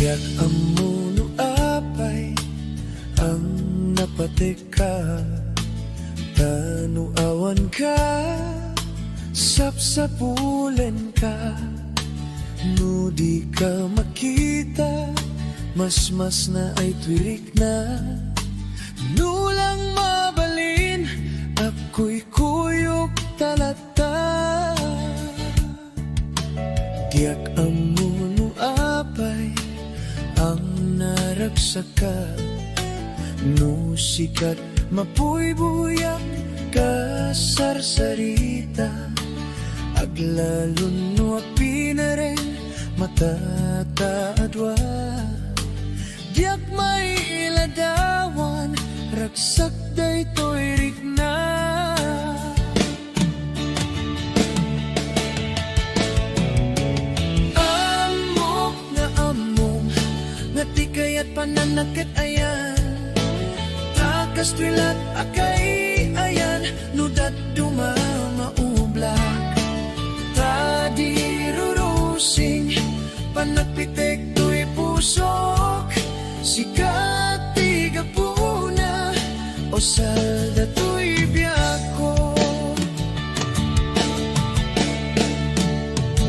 Diyak amuno apay ang napatika, tanuawan ka, sapsapulen ka, no di ka makita, mas na ay twirik na. Nulang mabalin, ako'y kuyok talata. Diyak amuno apay ang naragsaka, no sikat mapuy-buyak kasarsarita, aglalon no apinaren matataadwa. Diyak may iladawan, ragsak daytoy rikna. Amok na among ngati kaya't pananakit ayan, takas twilat akay ayan, nudat dumamaublak, tadirurusing panagpitek to'y pusok, sikat tigapuna o salda to'y biyako.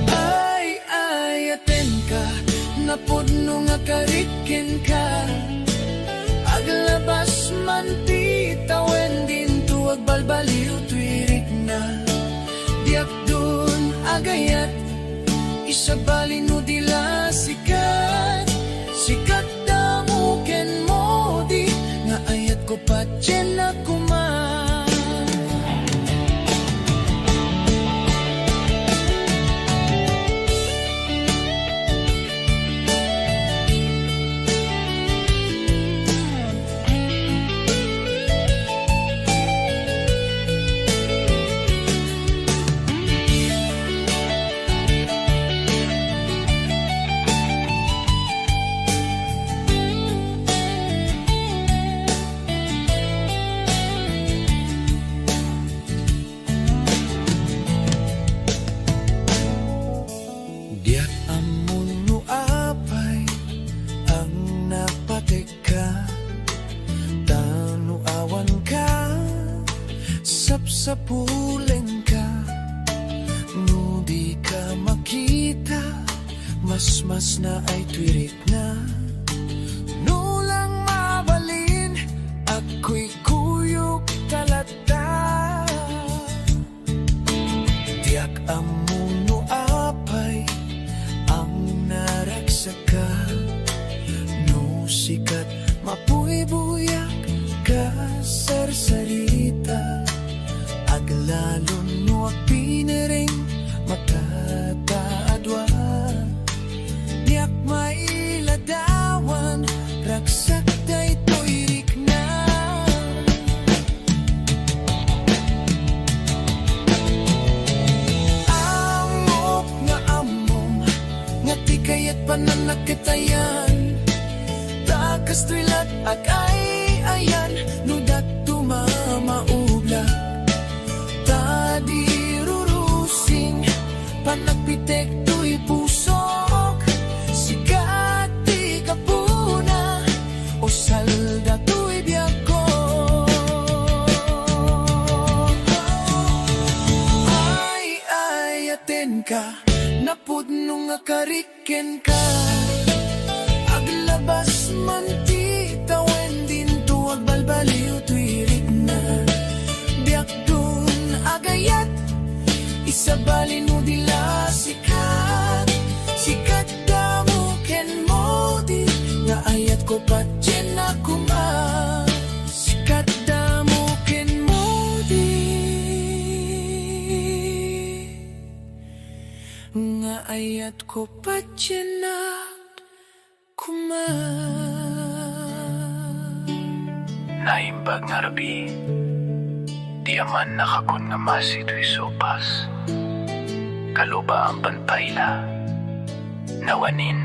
Ay aten ka, napudno nga karikin ka, aglabas man ti tawen din tuwag balbaliw twirik na. Diyak dun agayat, isabali no dila sikat, sikat damuken mo di, nga ayat ko patyen na kuman. Sapuleng ka, no di ka makita, mas na ay twirik na. Nulang mabalin, ako'y kuyok talata. Diyak amuno apay ang naragsaka, no sikat mapuy-buyak kasarsarita, aglalon no apinering matataadwa. Diyak mailadawan, ragsak daytoy rikna. Amok nga among ngati kaya't pananakitayan, takas twilat akay ayan, nudat tumamaubla, tadirurusing panagpitek to'y pusok, sikat di kapuna o salda to'y biyako. Ay aten ka, napudno nga kariken ka, aglabas man ti tawen din tuwag balbaliw twirik na. Diyak dun agayat, isabali no dila sikat, sikat damuken mo di, nga ayat ko patyen na kuman, sikat damuken mo di, nga ayat ko patyen na kuman. Naimbag nga rabi, di aman nakakon nga masito'y sopas, kaluba ang pantayla, nawanin.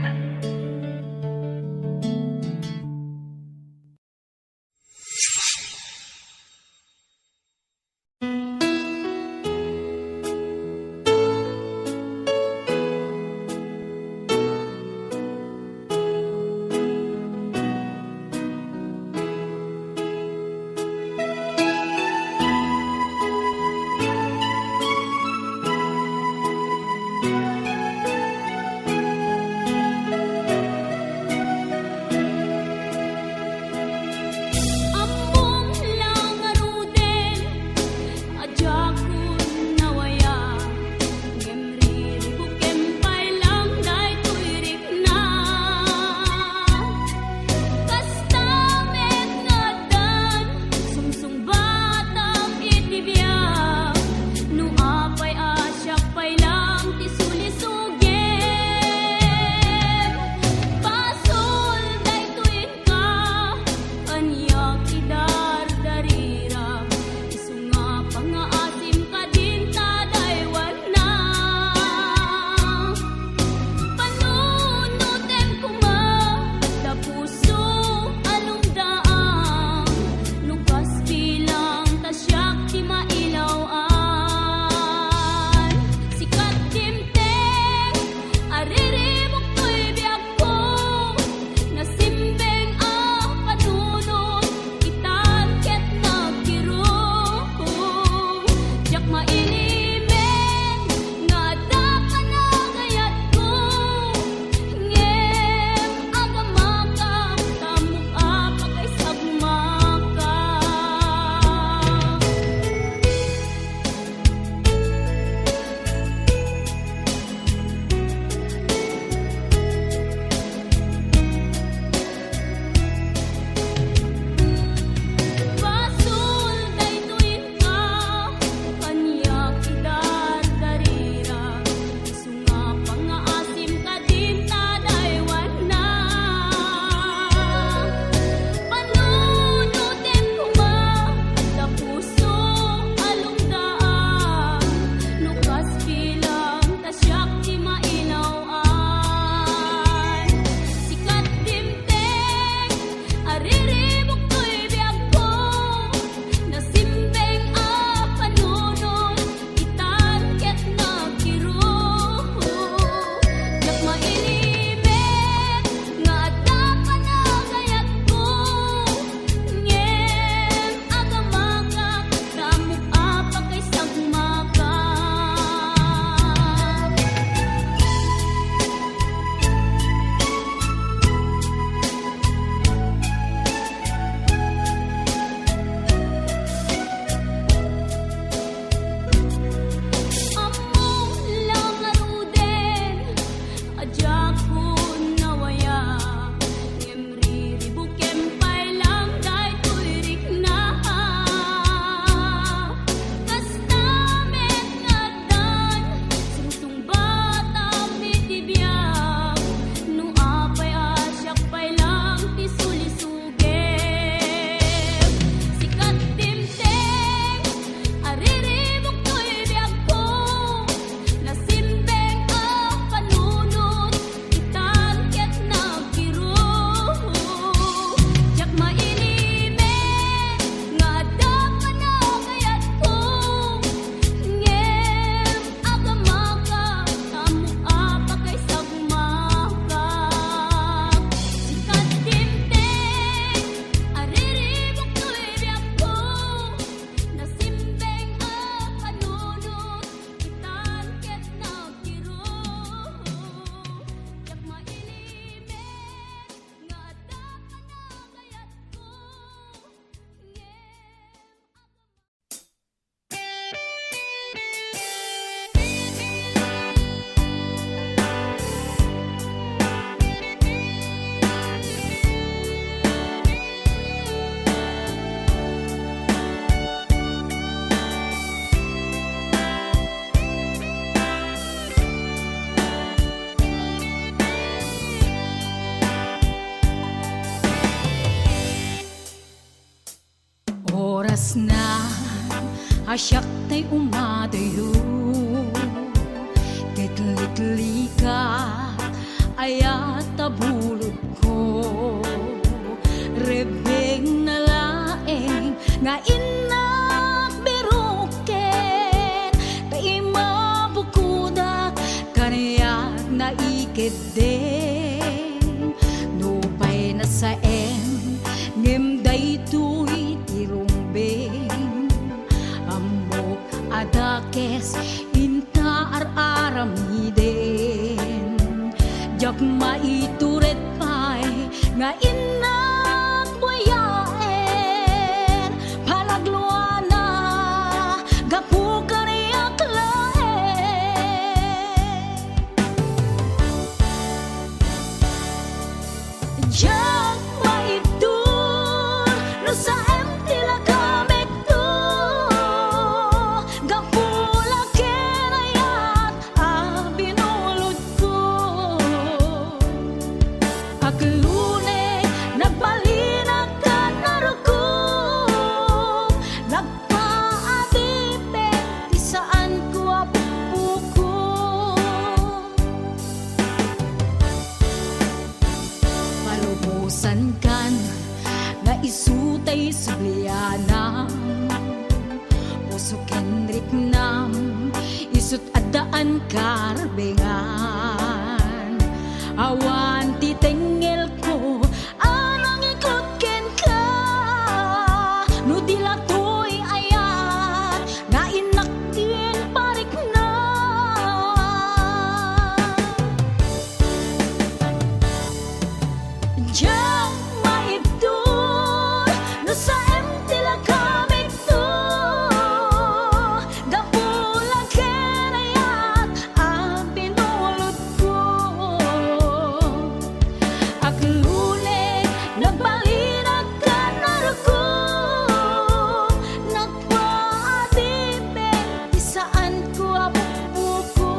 asyak tay umadayo Kitlikli ka ayat tabulog ko Rebeng na laeng nga inak biruken Kay mabukudak kanayak na ikideng Nupay na sa ngem daytoy tirumbeng Amok adakes inta ar-aramiden Jak maituret pay nga inak buyaen Palagluana gapu kaniyak laen Jak maitur no sa tila kamek to Gapula kenayat binulod ko Aklune nagbalinag ka naruko Nagpaadipe di saan ko apupuko Palubusan kan na isutay sublianam Puso kenrik nam isut adaan karbengan Awan titengel ko anang ikot ken ka No dilatoy ayat nga inakin parik na Diyan maibdur no sa tila kamig to Gapula kenayat binulod ko Aklune nagbalinag ka naruko Nagpaadipe di saan ko apupuko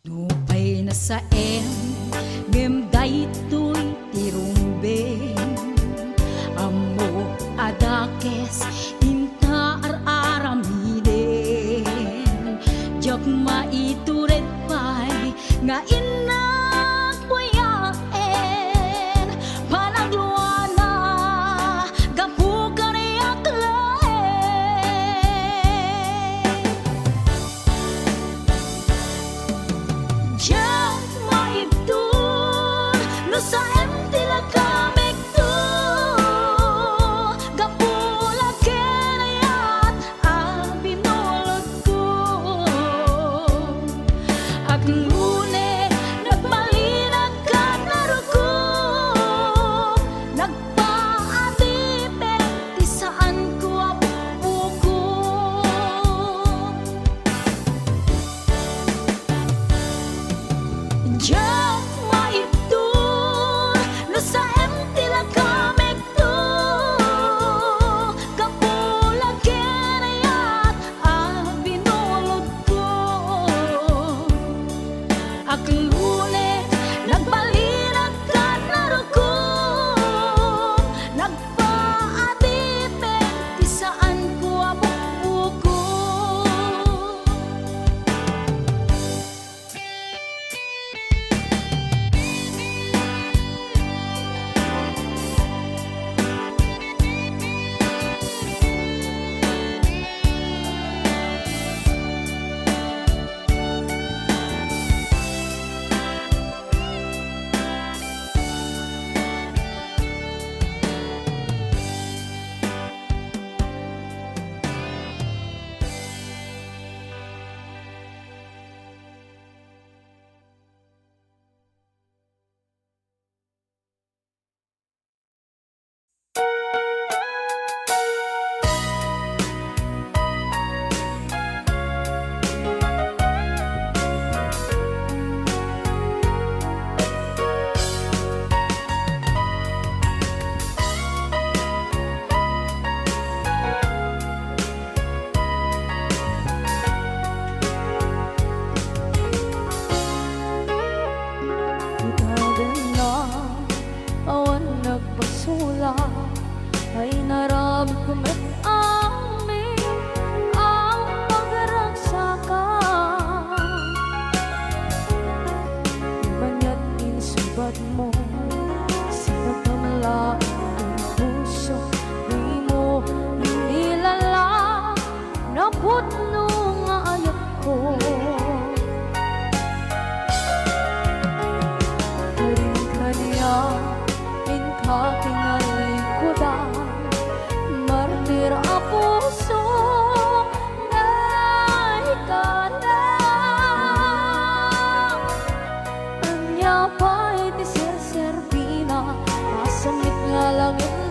Nupay na sa ngem daytoy tirumbeng Amo adakes inta ar-aramiden Jak maituret pay nga inak buyaen Panagluana gapu kaniyak laen Jak maibdur no sa tila kamek to Gapula kenayat binulod ko Aklune nagbalinag ka naruko Nagpaadipe di saan ko apupuko Diyan maibdur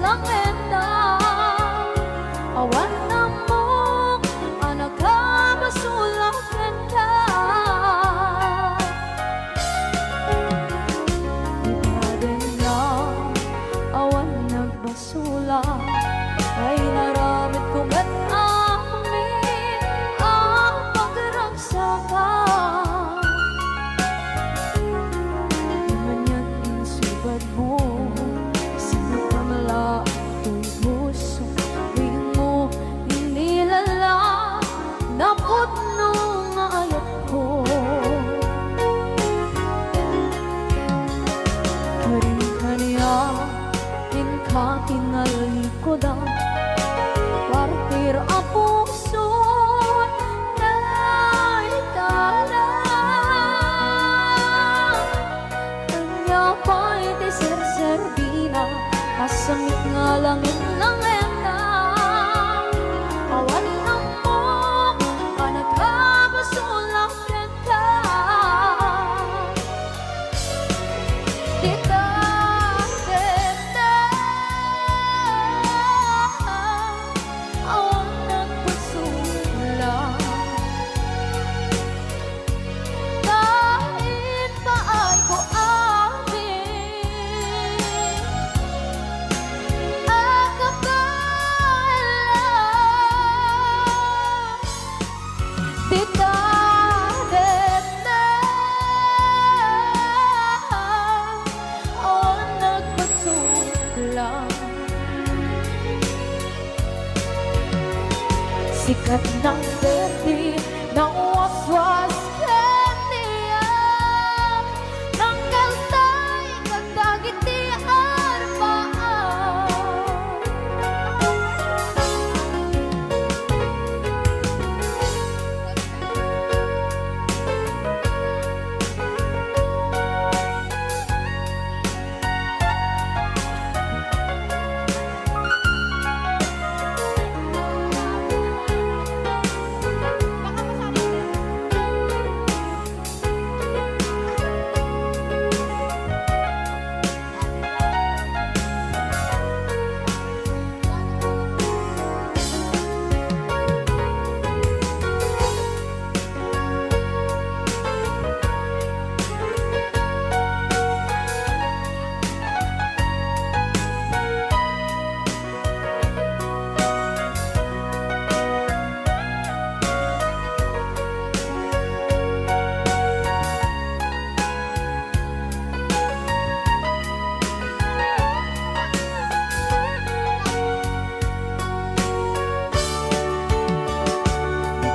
langenda. Awan na mo, anak ka masulak ka. Ikarin na, awan nagbasula, ay naramit ko ba't amin ang pagragsakan. Di man yan insubad mo, sinakamala ito'y puso. Di mo inilala, naputno nga ayat ko. Karin ka niya, tingali ko da, partir ang puso na itala. Kanya pa'y deser-servina, kasamit nga langit ng enda. Awan ang mo, panagkabasulak ka. Dita, dita, awan nagpasulang. Kahit pa ay ko amin, akapalan. Dita, dita, awan nagpasulang. Sikat ng berde, ng waswas kaniya, ng kaltay, kagdagit di arbaan.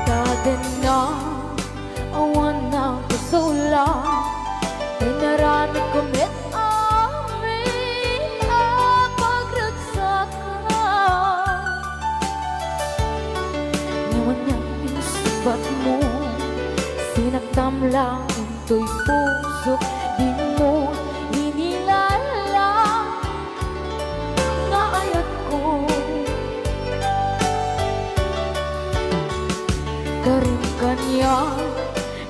Dita na, awan na kasula, dinaramit ko met amin ang pagragsakan. Ngayon niyang pinasubat mo, sinaktam lang ito'y puso. Di mo inilala nga ayat ko. Karin kanya,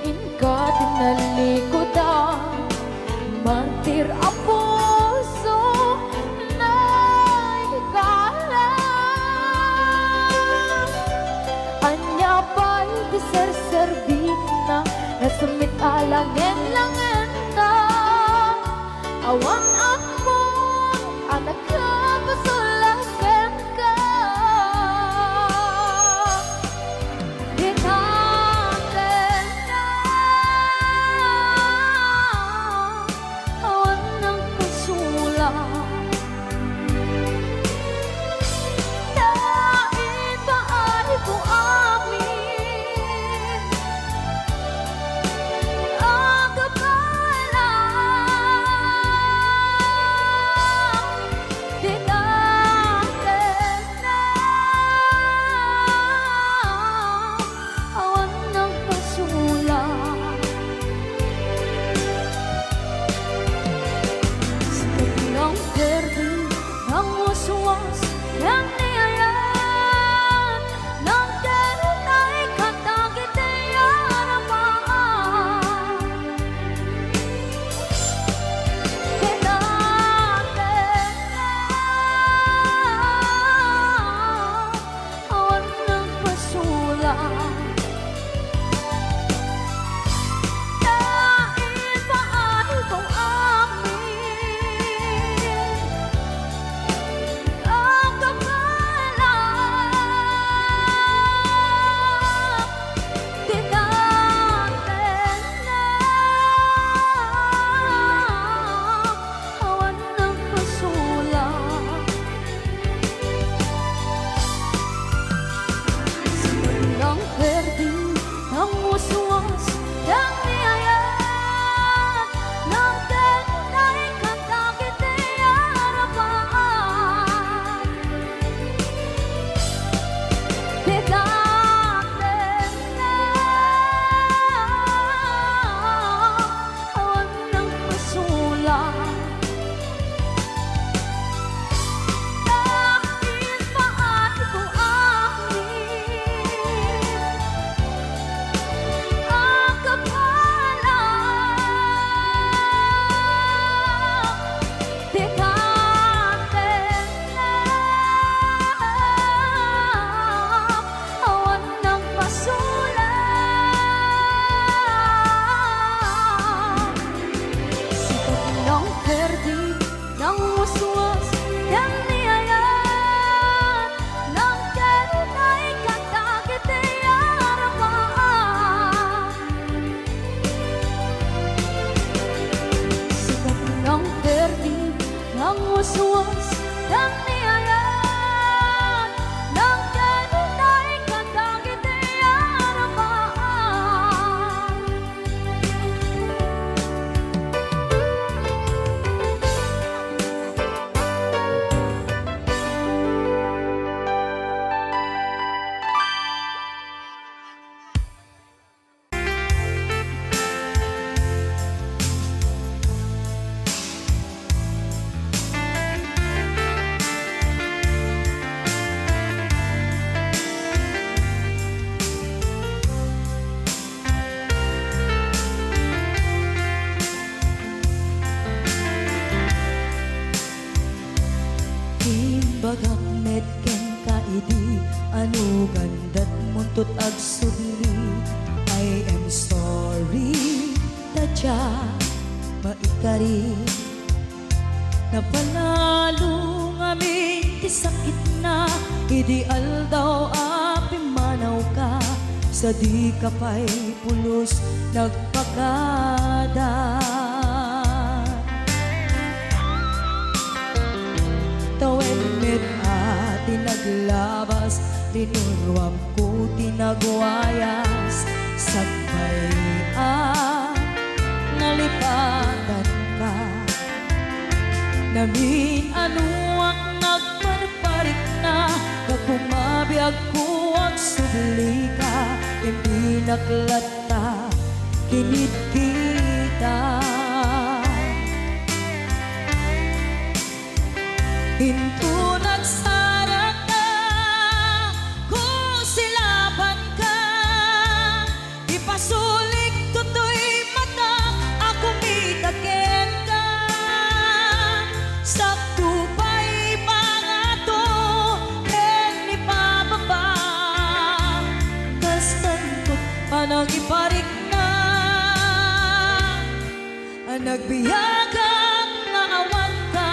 inka tinalikodan, martir ang puso na ikala. Anya pa'y deser-servina, nasamit alangin-langin na. Awan ako, anak ka, pasulakan ka. pagakmet ken kaidi anu gandat muntut ag sudli. I am sorry tadya maikari napanalo ngamin ti sakit na ideal daw api manaw ka sa di ka pa'y pulos nagpakada. Tawen met ati naglabas linurwam ko tinagwayas sakbay nalipatan ka namin ano ang nagparparik na nagpumabiyag ko ang subli ka hindi naklata kinit kita. Hinto nagsarap na kung silaban ka ipasulik tutoy mata ako mitaken ka sakto pa'y pangato ken ni pababa kastantot panang iparik na nagbiyagang naawan ka.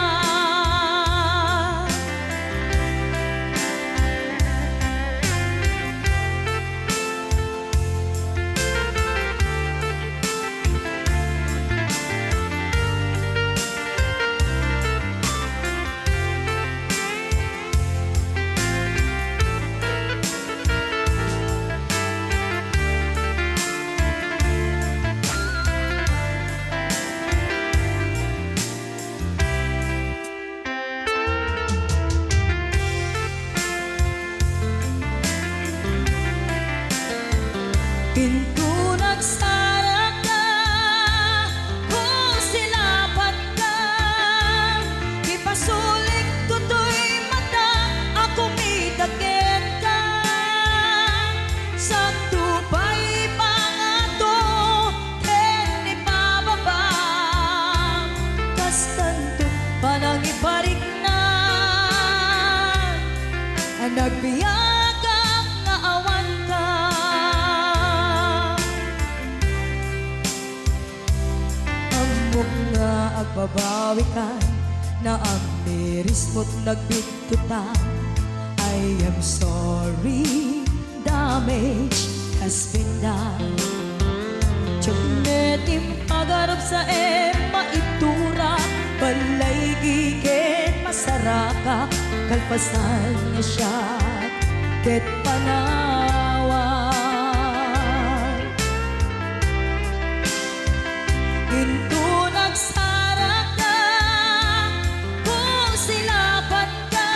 Pinto nagsarap na kung silaban ka ipasulik tutoy mata ako mitaken ka sakto pa'y pangato ken ipababa kastanto panang iparik na nagbiyagang naawan ka. Nga agbabawi ka na ang miris mo't nagbigtutan. I am sorry, damage has been done. Tiyagnetim pagarap sa maitura balay gigen masaraka kalpasan niya siya ket panawan. Into nagsarap na kung silaban ka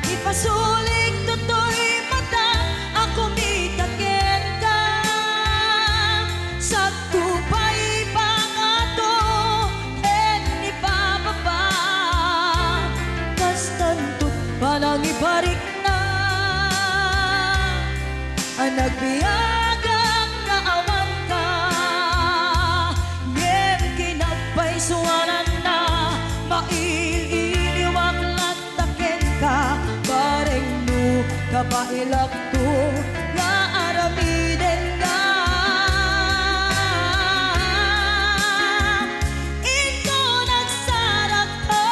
ipasulik tutoy mata ako mitaken ka sakto pa'y pangato ken ipababa kastantot panang iparik na nagbiyagang naawan ka. Suwanan na maililiwag lataken ka bareng no kapailak to nga aramiden ka. Ito nagsarap ka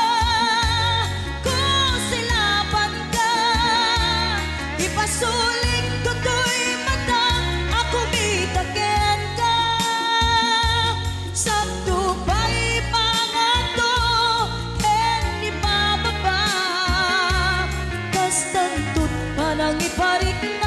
kung silaban ka ipasulik tutoy mata ako mitaken ka sakto pa'y pangato ken ipababa kastantot panang iparik na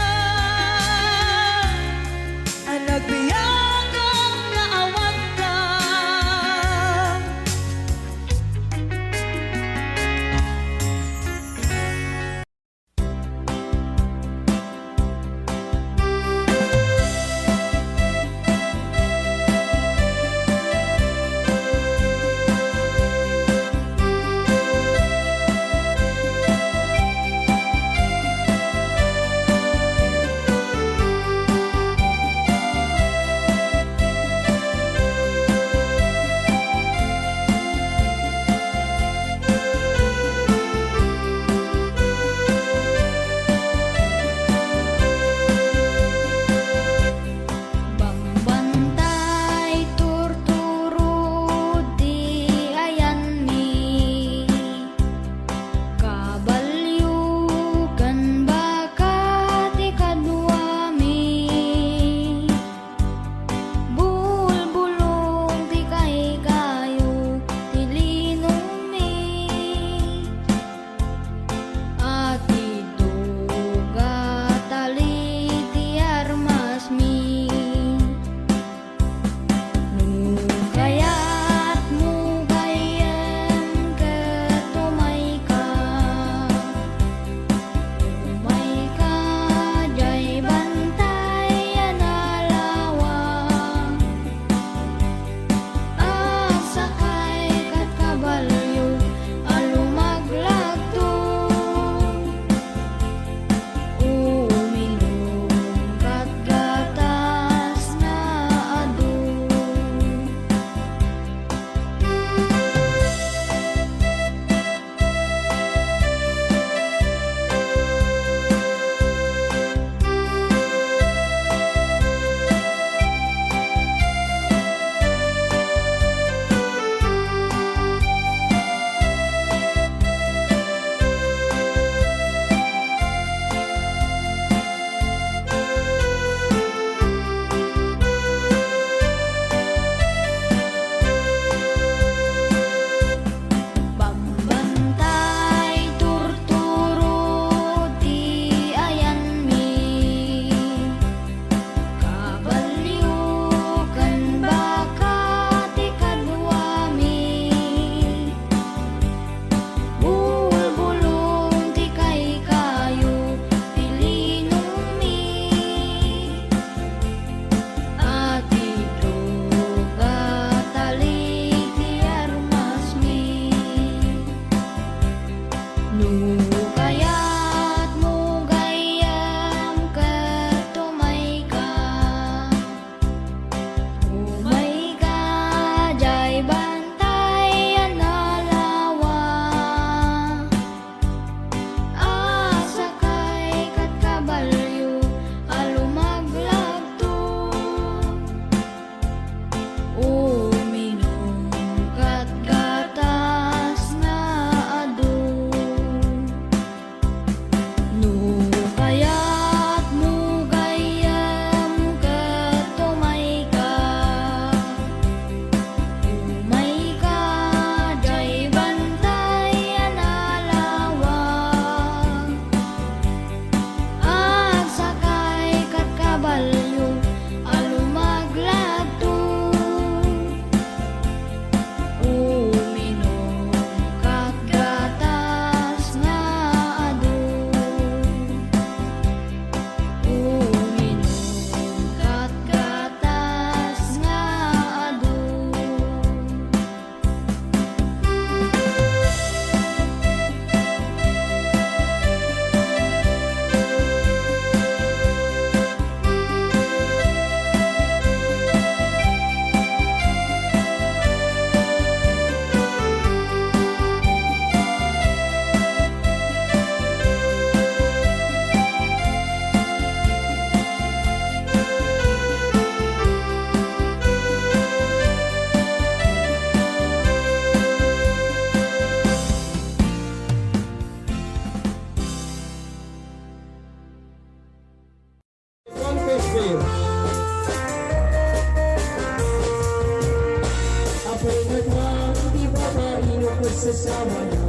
mawala.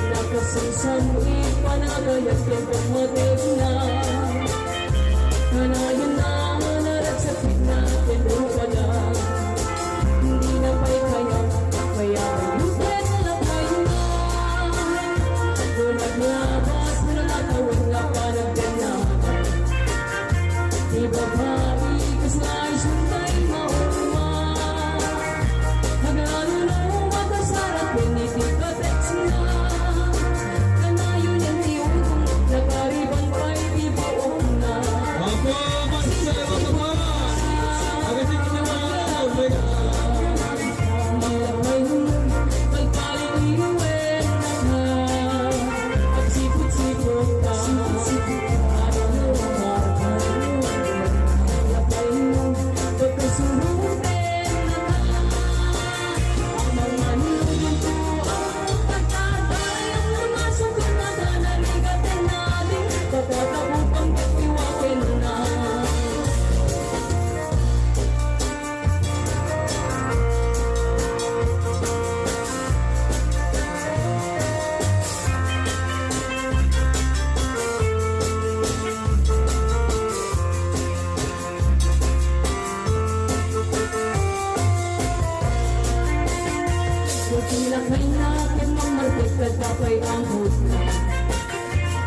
Nakasansan ipanagayat kay pamatig na. Kanayan na narag sa tigna, pero pala hindi na pa'y kaya, kaya lupet na lang kayo na. Doon naglabas mo na natawag na panagdana. Di babae kasi ay sunday mauma. Hagano na umagasarap, pinitikatex na. Kanayon yung tiutong nakaribang pa'y di baong na. Opo, magsasalamat po. Agasin ko naman ang Lakay natin ng market kapay ang hutla.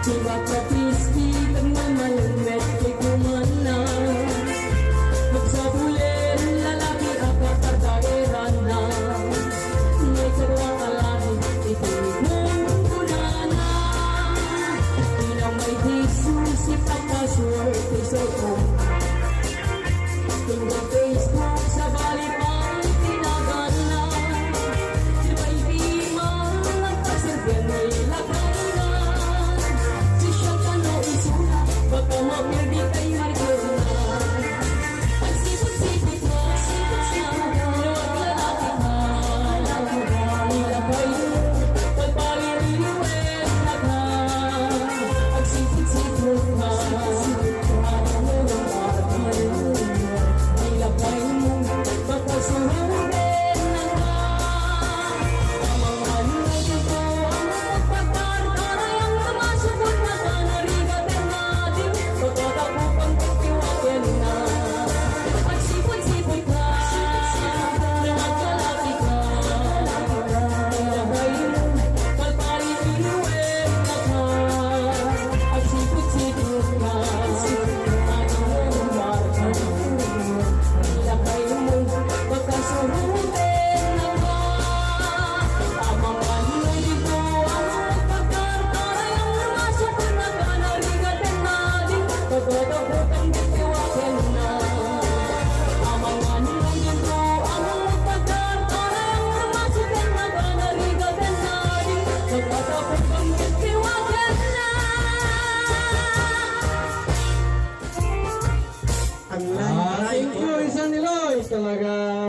Diba kapiski kag mamalumet kay kumana. Magsabulen lalaki akakardaeran na. May karwang alahin itinong kulana. Ilang may Jesus ipapaswerte sa ko. Tingnan Facebook sa balipang tinagana. thank you, isang Niloy. Talaga.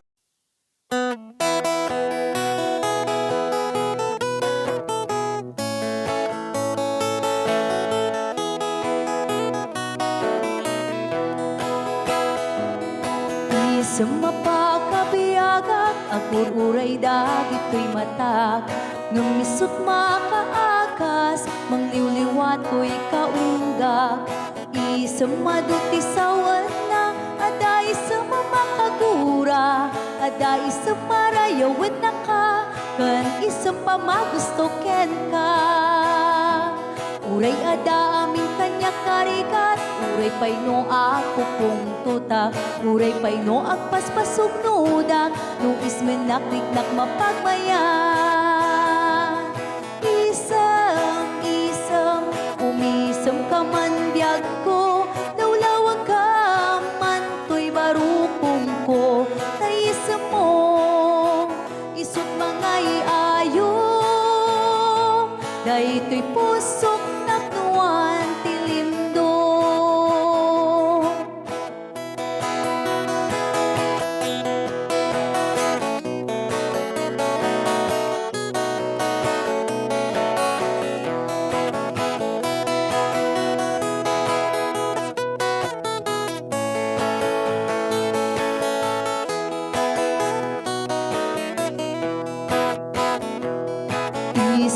Sa mapakabiyagak, akur uray dagito'y matak. Ngamisot makaakas, mangliwliwat ko'y kaunggak. Isang maduti sawan na, aday sa mamakagura. Aday sa marayawin na ka, kan isang pamagusto ken ka. Uray ada aming kanya karikat, uray pay no ako kong tutak, uray pay no agpaspasog nudak, no ismenakliknak mapagmayan. Isang, umisam ka man biyag ko, lawlawag ka man to'y barukong ko, taisam mo, isot mga iayo, dahi to'y pusok naknuan tilimdo.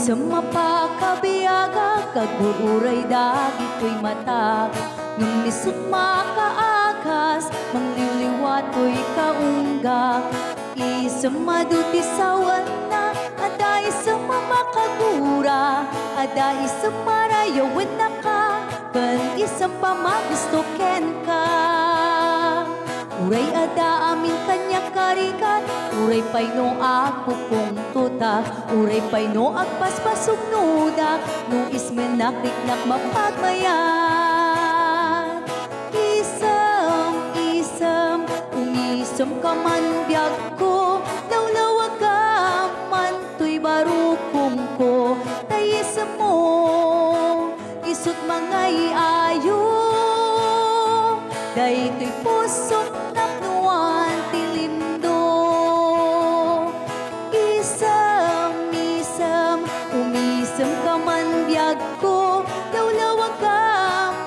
Isang mapakabiyaga, kagururay dagi ko'y matag. Nung lisod makaagas, mangliliwato'y kaunggak. Isang maduti sawan na, ada isang mamakagura, ada isang marayawan na ka, kan isang pamagusto ken ka. Uray ada amin kanya karikat, uray pay no agpupong tutak, uray pay no agpaspasog nudak, no ismen nakriknak mapagmayan. Isam, umisam ka man biyag ko, lawlawag ka man to'y barukong ko, tayisam mo, isut mga iayo, dayto'y pusong napnuan tilindo. Isam, umisam ka man biyag ko, lawlawag ka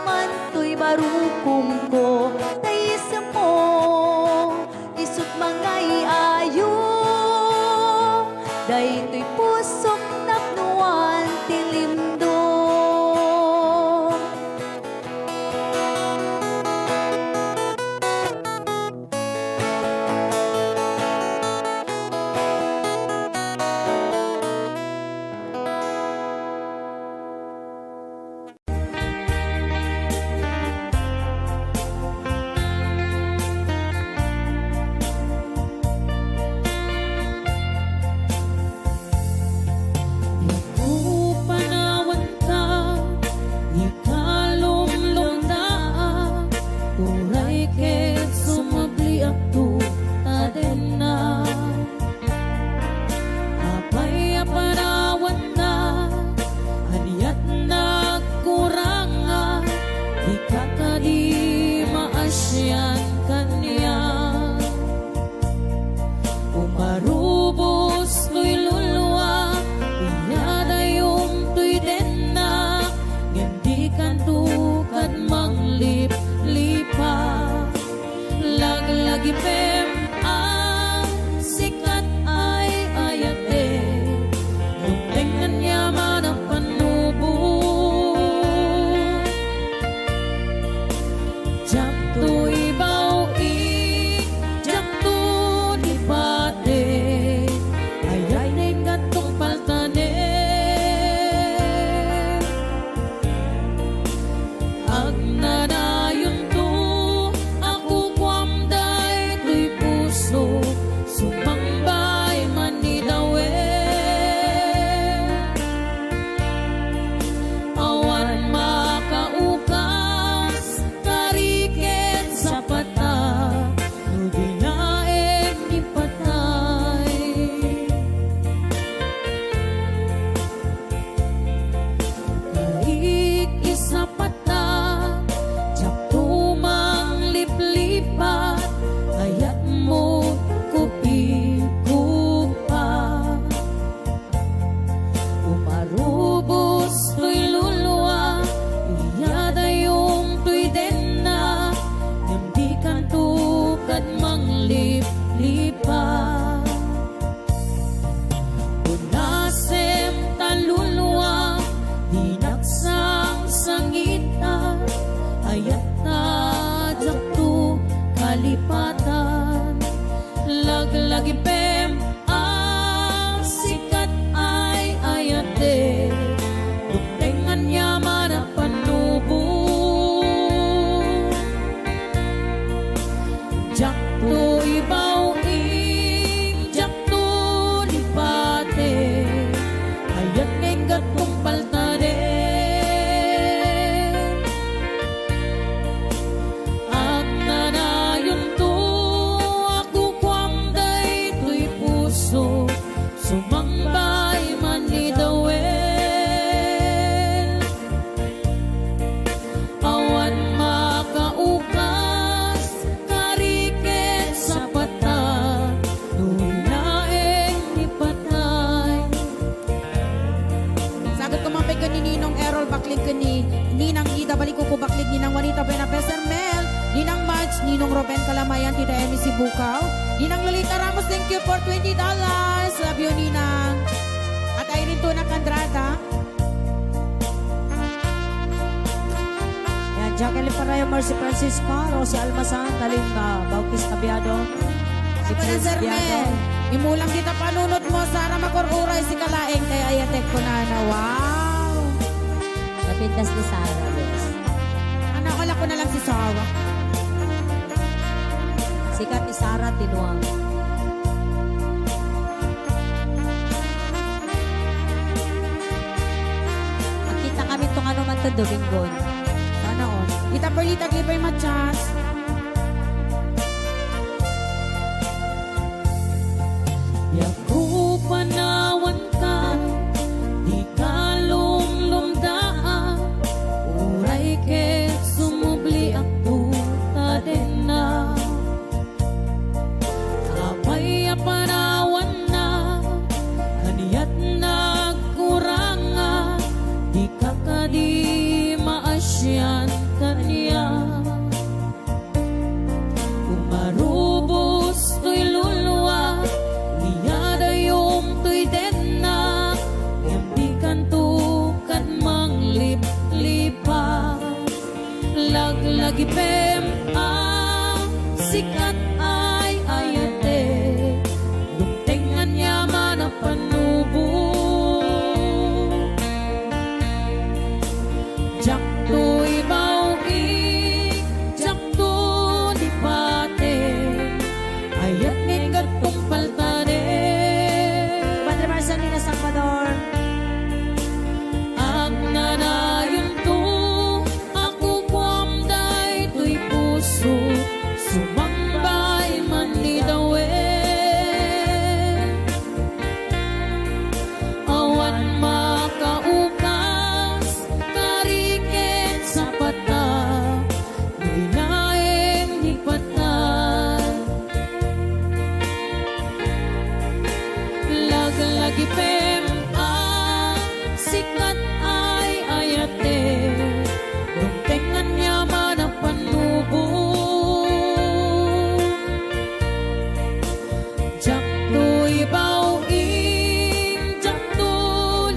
man to'y barukong ko, tayisam mo, isut mga iayo, dayto'y pusong napnuan tilindo. Upanawan ka, ikalumlundaan, uray ket sumabli akto tadena. Apay apanawan na, aniyat nagkuranga, di ka kadi maasyan kanya. Umarubos to'y luluwa, iyada yung to'y denna, ngendi kan tukad manglip-lipa. Laglagi pem ang sikat ay ayate, nung niya man ang panubo. Jak to'y bawing, jak to di pate, ayay na'y katong paltane. Agnanayon to, ako kwamday to'y puso, sumambay man ni dawe. Awan makaukas, kariket sa pata, no dinaeng ipatay. Karik isa pata, jak tumang liplipat, ayat mo kupi-kupa. Umarubos to'y luluwa, iyada yung to'y denna, ngendi kan tukad manglip-lipa. Unasem taluluwa, dinaksang sangita, ayat na jakto kalipatan. Laglagi pem ang sikat ay ayate, dugtengan niya man ang panubo. Jak to'y bawing, jak to di pate, ayat ngay gatong paltade. Agnanayon to, ako kwamday to'y puso, sumambay man ni dawe. Awan makaukas, kariket sa pata, nulaeng ipatay. Sagot ko mapay ka ni Ninong Errol, baklig ka ni Ninang Ida, balik ko baklig Ninang Juanita Benapeser Mel, Ninang Madge, Ninong Ruben Kalamayan, Tita Emi Sibukaw, Ninang Lolita Ramos, thank you for $20. Love you, Ninang. At Irene Tuna Candrada, Emily Parayo, Mercy Francisco, Rosie Almasan, Talinga, Bautista Biado, si Prince Sir Biado. Mel, imulang kita panunot mo, Sara makururay si Kalaeng, kay ayatek ko na na, wow. Napintas ni Sarah, Bes. Anak, wala ko na lang si Sawa. Sikat ni Sarah, tinuang. Makita kami itong ano man ito, Domingon. Sana on. Kita Perlita Glipay Machas. Yaku panawan ka, di ka lumdaan, uray ket sumubli ako tadena. Apay panawan na, kaniyat nagkuranga, di ka kadi maasyan kaniya. Umarubos to'y luluwa, iyada yung to'y denna, yambikan tukan manglip-lipa. Laglagi pem ang sikat ay ayate, lumtengan yaman ang panubo. Jak to'y bauing, jak to di pate, ayat ngin gatong paltade. Padre Marcelina Salvador, Ang nanayon to, ako kwamday to'y puso, sumambay man ni dawe. Awan makaukas, kariket sa pata, nilaeng di patay. Laglagi pem ang sikat ay ayate, lumtengan yaman ang panubo. Jak to'y bauing, jak to'y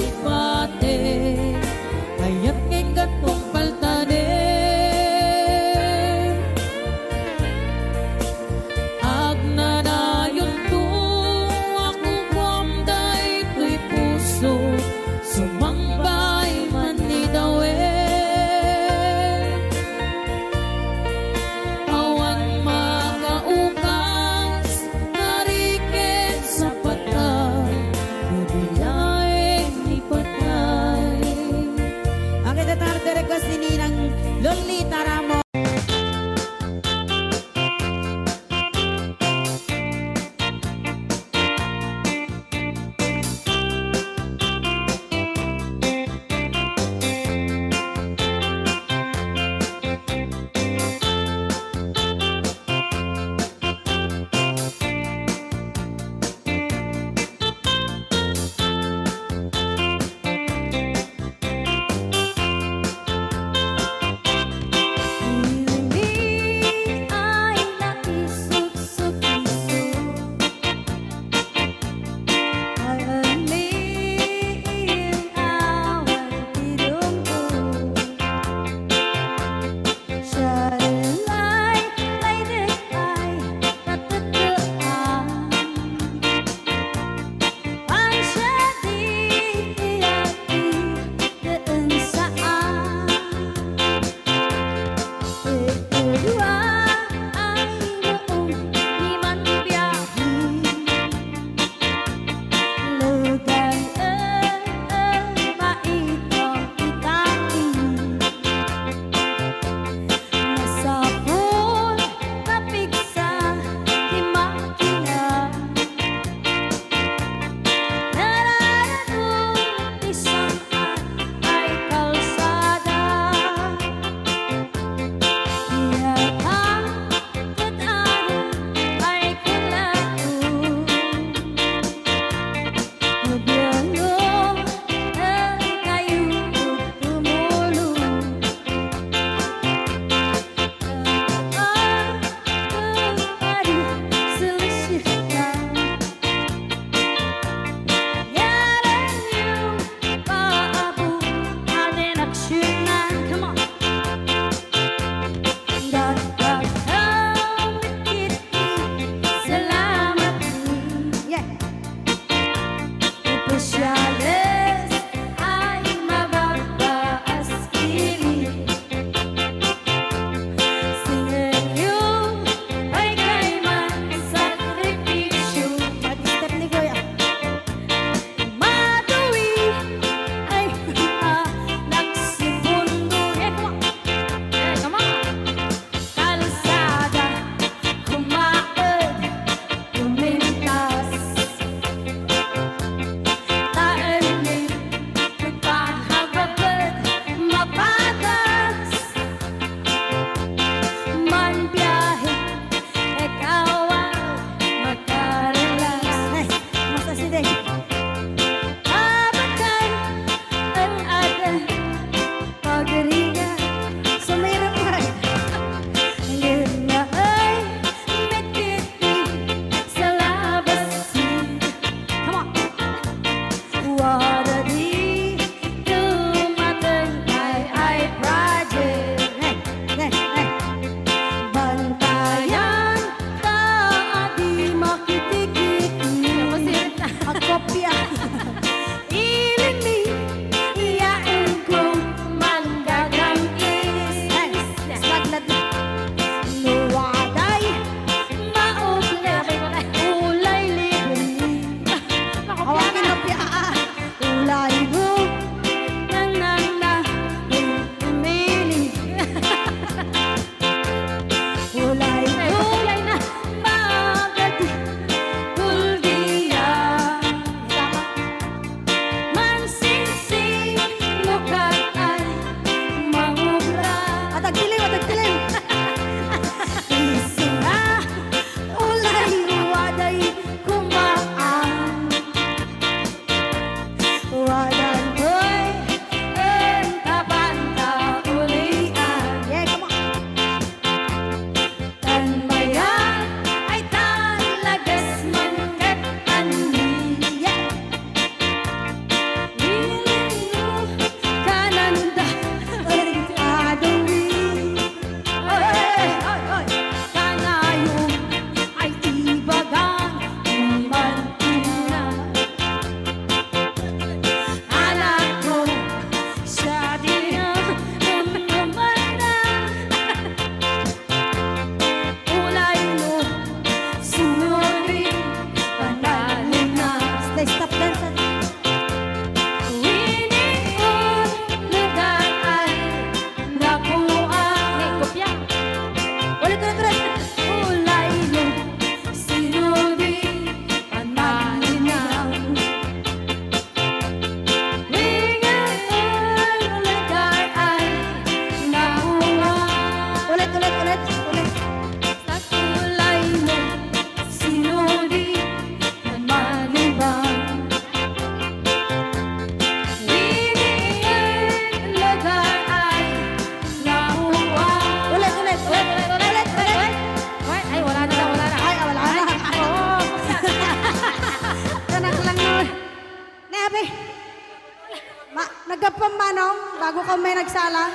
Nagapang manong, bago ka may nagsala.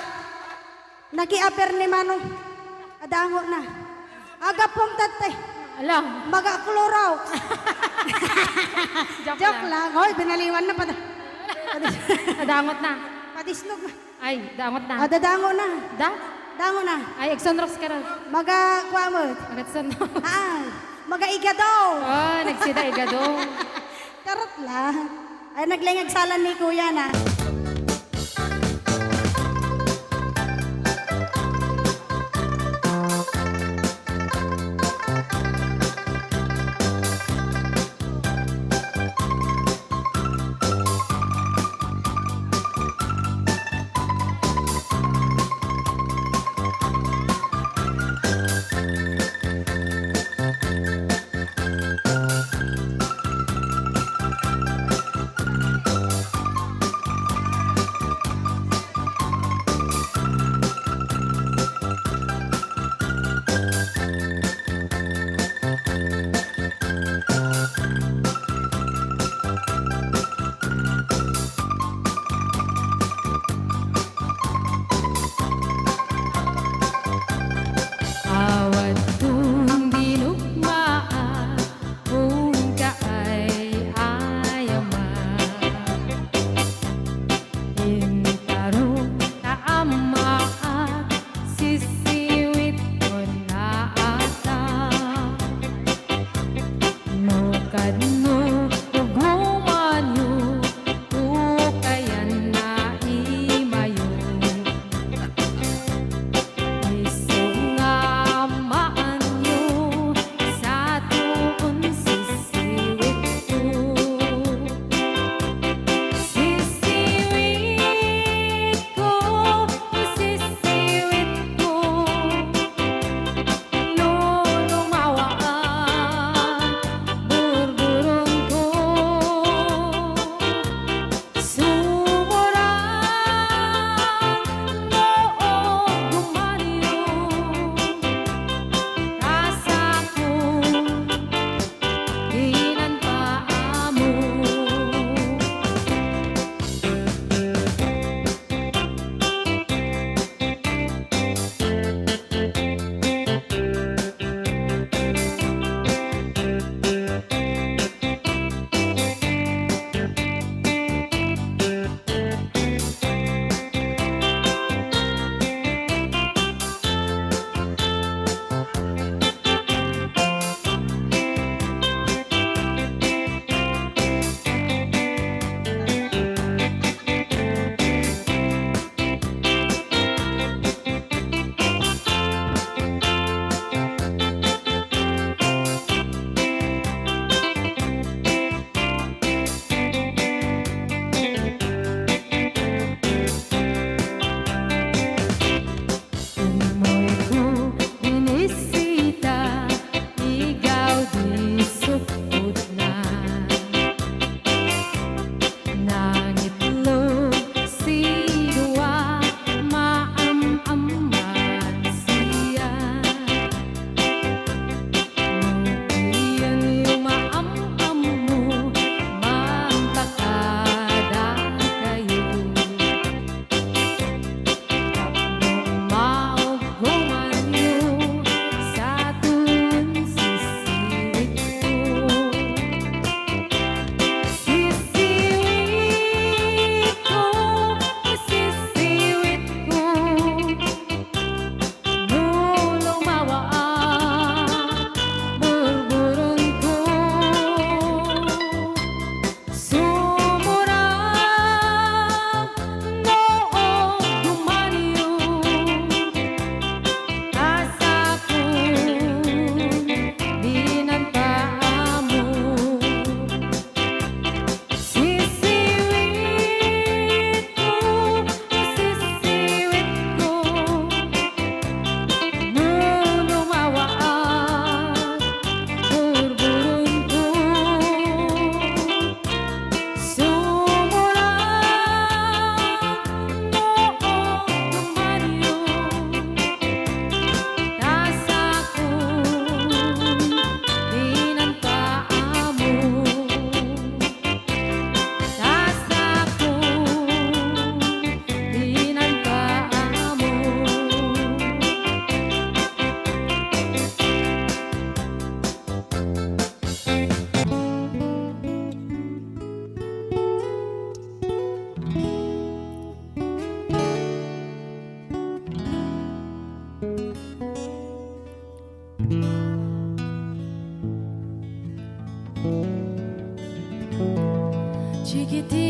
Naki-aper ni manong. Adango na. Agapong tate. Alam. Magakluraw. Joke lang. Hoy, binaliwan na pa. Nadangot na. Padisnog na. Ay, dangot na. Dadango na. Da? Dango na. Ay, Exonrox ka rin. Magakwamot. Agatsono. Magaiga daw. Oh, nagsida igado. Karot lang. Ay, naglingag salan ni kuya na.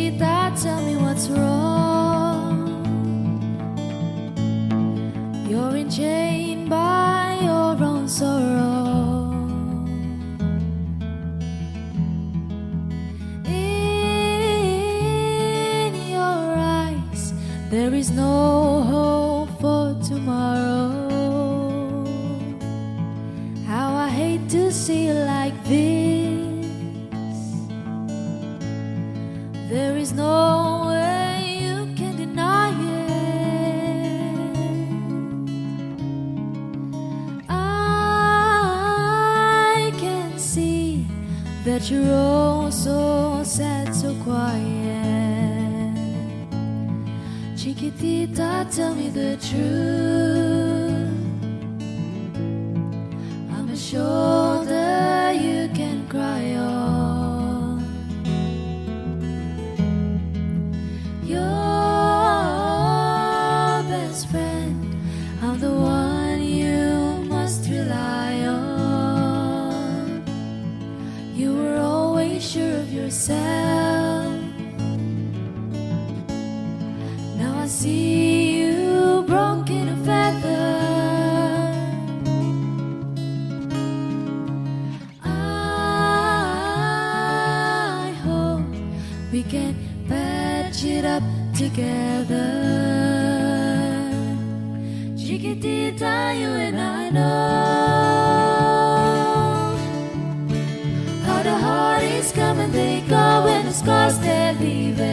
Chiquitita, tell me what's wrong. You're enchained by your own sorrow. In your eyes, there is no hope for tomorrow. How I hate to see you like this. There is no way you can deny it. I can see that you're all so sad, so quiet. Chiquitita, tell me the truth. I'm a shoulder you can cry on. Your best friend, I'm the one you must rely on. You were always sure of yourself. Now I see you broken a feather. I hope we can patch it up together. Chiquitita, you and I know how the heartaches come and they go, and the scars they're leaving.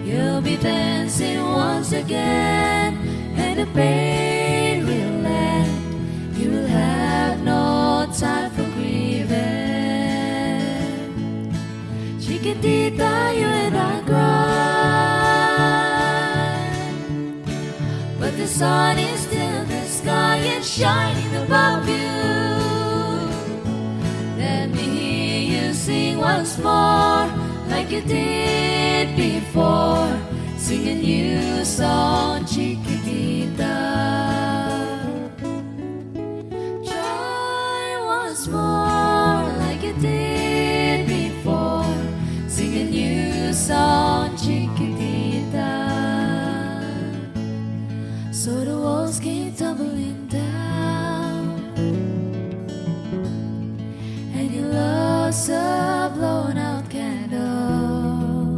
You'll be dancing once again, and the pain will end. You will have no time for grieving. Chiquitita, you and I cry, but the sun is still in the sky and shining above you. Let me hear you sing once more, like you did before. Sing a new song, Chiquitita. Try once more, like you did before. Sing a new song, Chiquitita. So the walls came tumbling down, and your love's a blown out candle.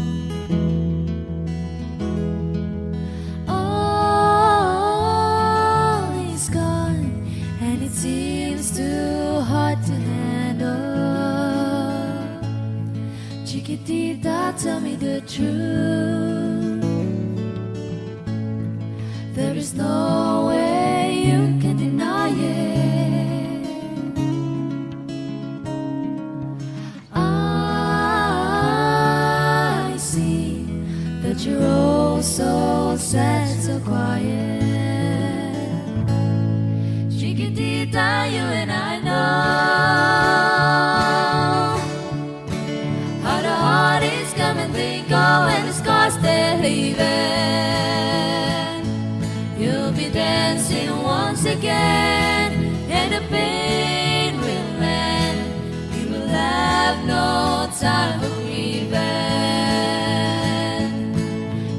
All is gone, and it seems too hard to handle. Chiquitita, tell me the truth. There is no way you can deny it. I see that you're all so sad, so quiet. Chiquitita, you and I know how the heartaches come and they go, and the scars they're leaving. You'll be dancing once again, and the pain will end. You will have no time for grieving.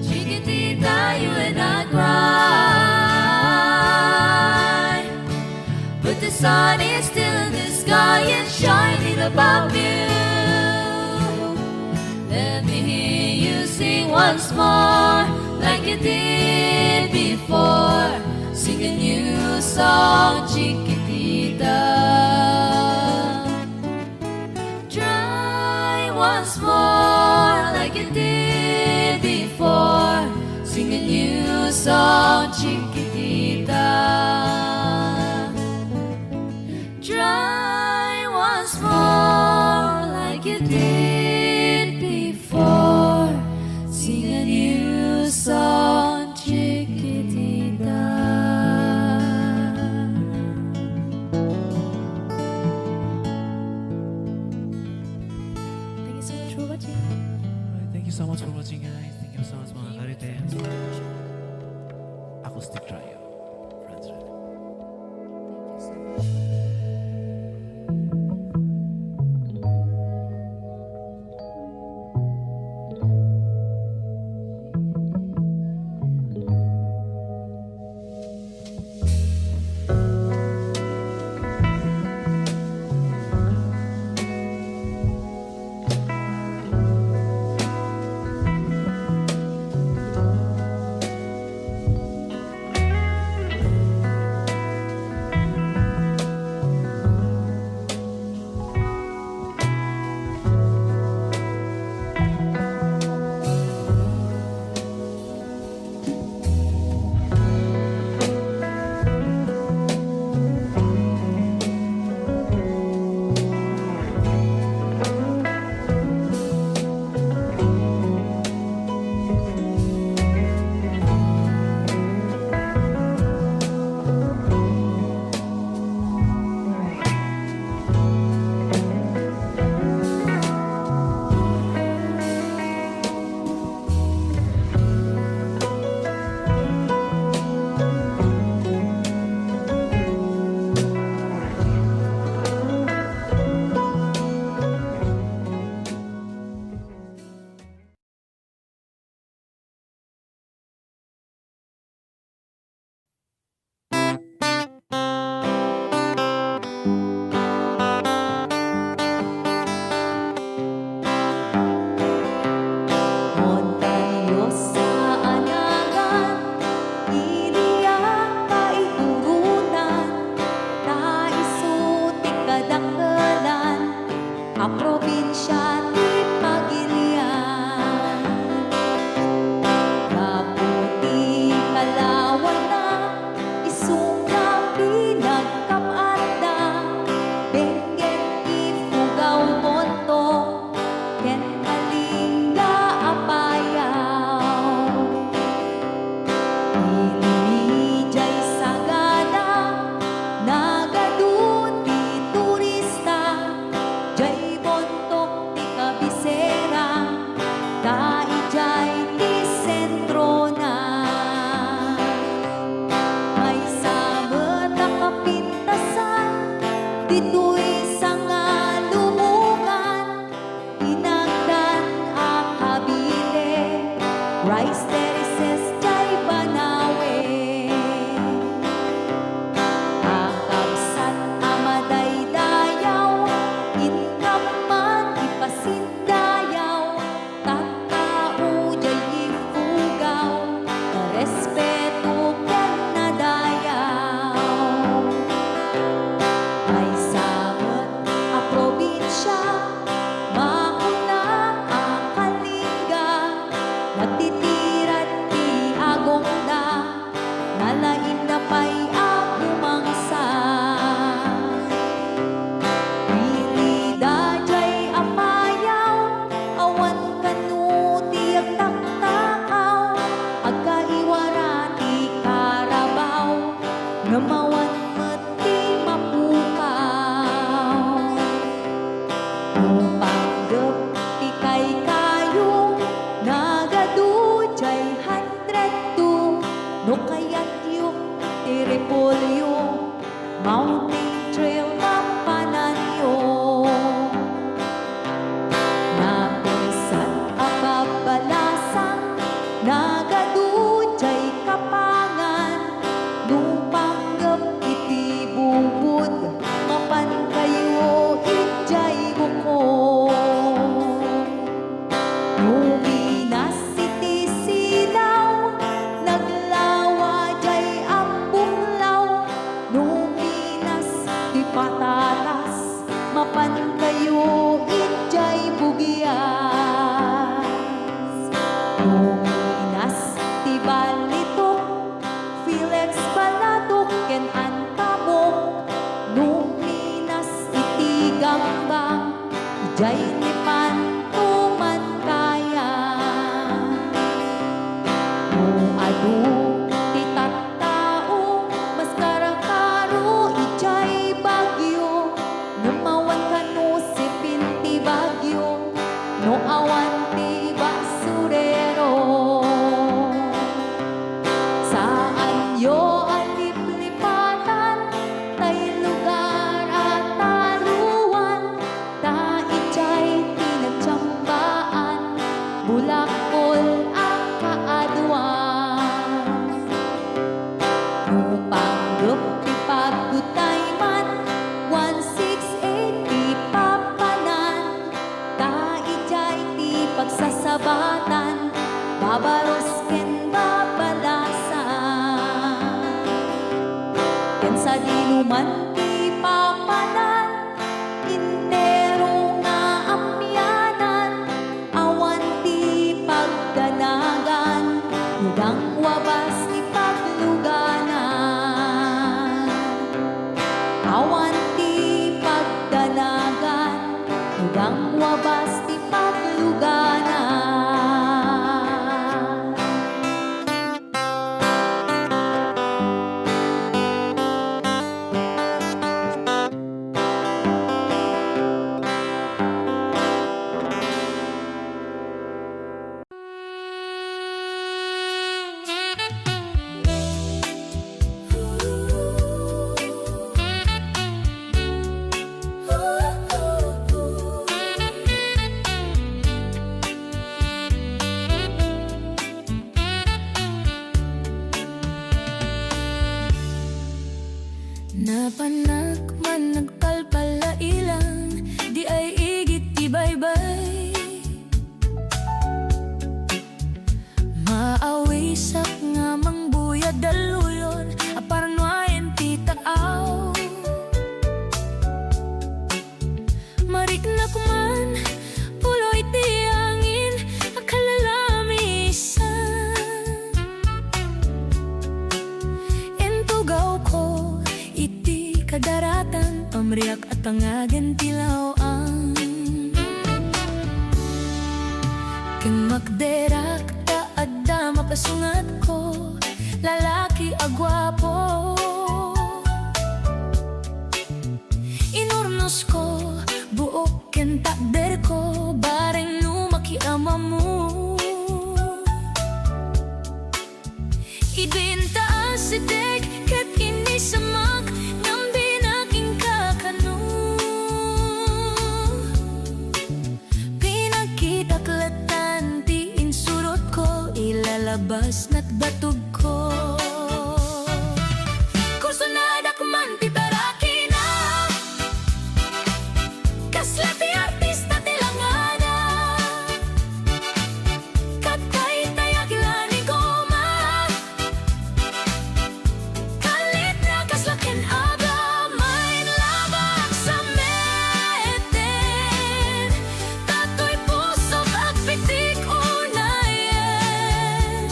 Chiquitita, you and I cry, but the sun is still in the sky and shining above you. Let me hear you sing once more, like you did before. Sing a new song, Chiquitita. Try once more, like you did before. Sing a new song, Chiquitita. Try once more, like you did before. Sing a new song, Chiquitita. Thank you so much for watching. Thank you so much for watching, guys. Thank you so much, mga Marites. Acoustic Trio. Friends, right? Thank you so much. Montañosa anagan, iniyak kaiturunan, naisuti kadakalan, a probinsya ti Pagilian. Kaputi kalawan na, isunga pinagkapat na, benggit ifugaw monto, ken kalinga apayaw. Ilimijay sagana, nagaduti turista, jay bontok ti kabisera, daijay ti sentro na. May samet a kapintasan, dito'y sanga lumungan, inagdan a kabile, rice terraces jay banawe. Akabsat amadaydayaw, inkaman ipasindayaw, tattao jay ifugaw, respeto ken nadayaw. Ay samet a probinsya, mauna a kalinga, nagtitiran ti agong na, nalain na pa'y agumangsa. Pili dajay apayaw, awan kanu ti agtaktakaw, agkaiwara ti karabaw, ngamawan met ti mapukaw. Nupanggep ti kaykayong, nagadujay 102, no kayat yung ti repolyo, mountain trail mapananyo. Napisan a babalasang, nagadujay kapangan, nupanggep iti bubud, mapan kayo ijay buko. Luminas iti silaw, naglawa jay ambunglaw, luminas ti patatas, mapan kayo ijay bugyas. Luminas ti balitok, Felix Balatok ken antabok, luminas iti gambang, ijay ni pantuman kaya. Adu ti tattao, mas karakaro ijay bagyo, namawan kanu sipin ti bagyo, no awan ti basurero. Saan yo aliplipatan, tay lugar at taluan, daijay tinagtsambaan, bulakol ang kaaduan. Nupanggep ti pagdutayman, 168 ti papanan, daijay ti pagsasabatan, babaros ken babalasan. Ken sa dinuman ti papanan, intero nga amyanan, awan ti pagdanagan, hudang wabas ti pagluganan. Awan ti pagdanagan, hudang wabas ti pagluganan. pangagan tilaw ang kang magderak ta adda mapasungat ko lalaki agwapo inurnos ko buok ken takder ko bareng no makiama mo ibinta asitek ket ini semak ngambi naking kakano pinagkitaklatan ti insurot ko ilalabas na't batog ko kurso na dakman ti baraki na kasla ti artista ti langana katay tayag lani goma kalit na kaslakin aga may labang sa meten tatoy puso pagpitik unayen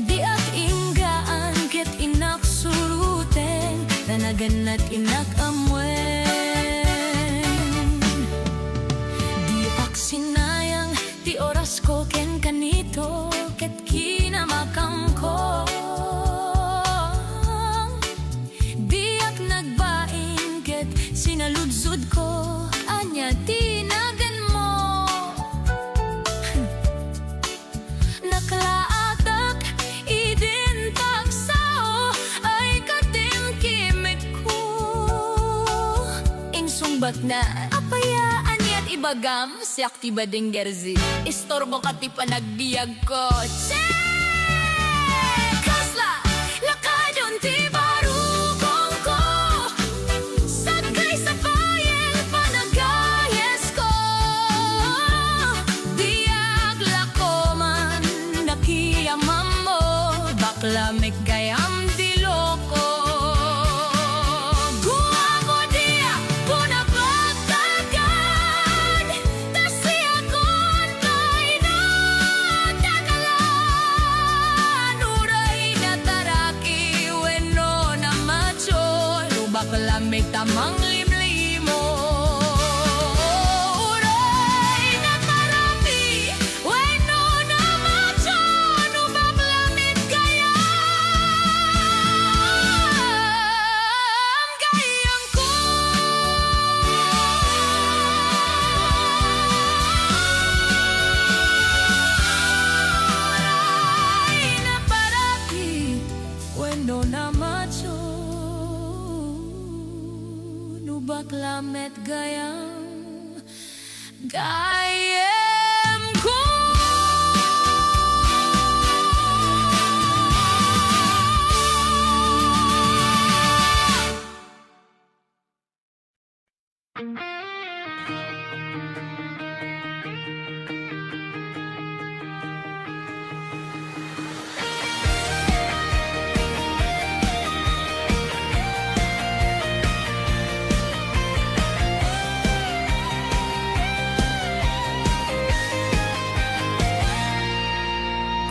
di at inggaan ket inak suruten tanagan at inak amwen di ak sinayang ti oras ko ken kanito ket kinamakam ko di ak nagbaing ket sinaludsod ko anya tinagan mo naklaatak idin tagsao ay katimkimik ko insungbat na apayaan niya't ibagam si aktiba ding gerzi istorbo kati panagbiag ko kasla lakadon ti barukong ko sagay sa bayan panagayes ko diag lako man nakiyamam mo bakla may gayam diloko guwamo dia punapagtagan tasi akon kay natagalan uray na taraki weno na macho bakla may tamang limlimo uray na taraki weno na macho bakla may gayam ko uray na parati weno na macho bakla met gayam ko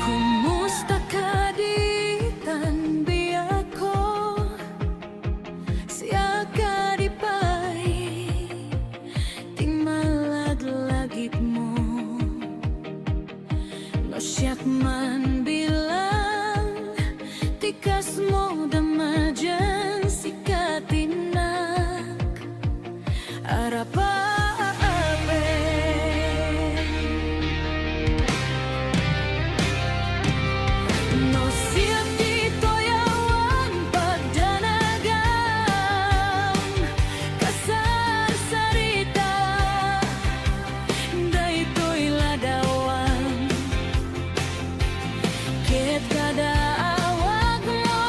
kumusta ka di tanbiya ko siya ka di pa'y ting malaglagip mo no siyak man bilang tikas mo dama dyan sikatinak arapa no siap dito yawan pagdanagan kasar sarita daytoy ladawan ket kada awag mo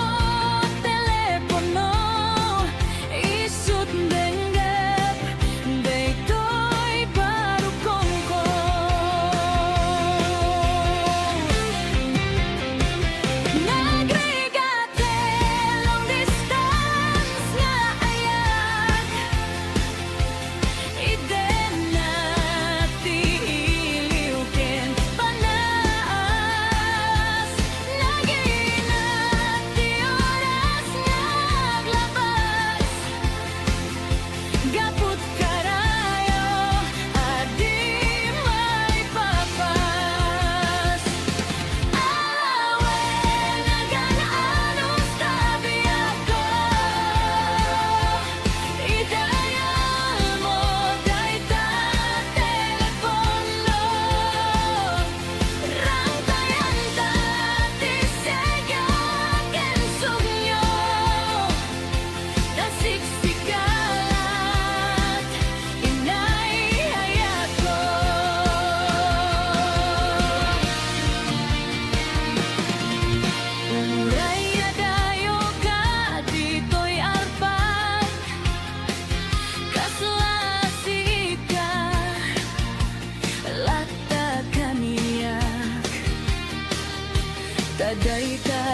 Taday ka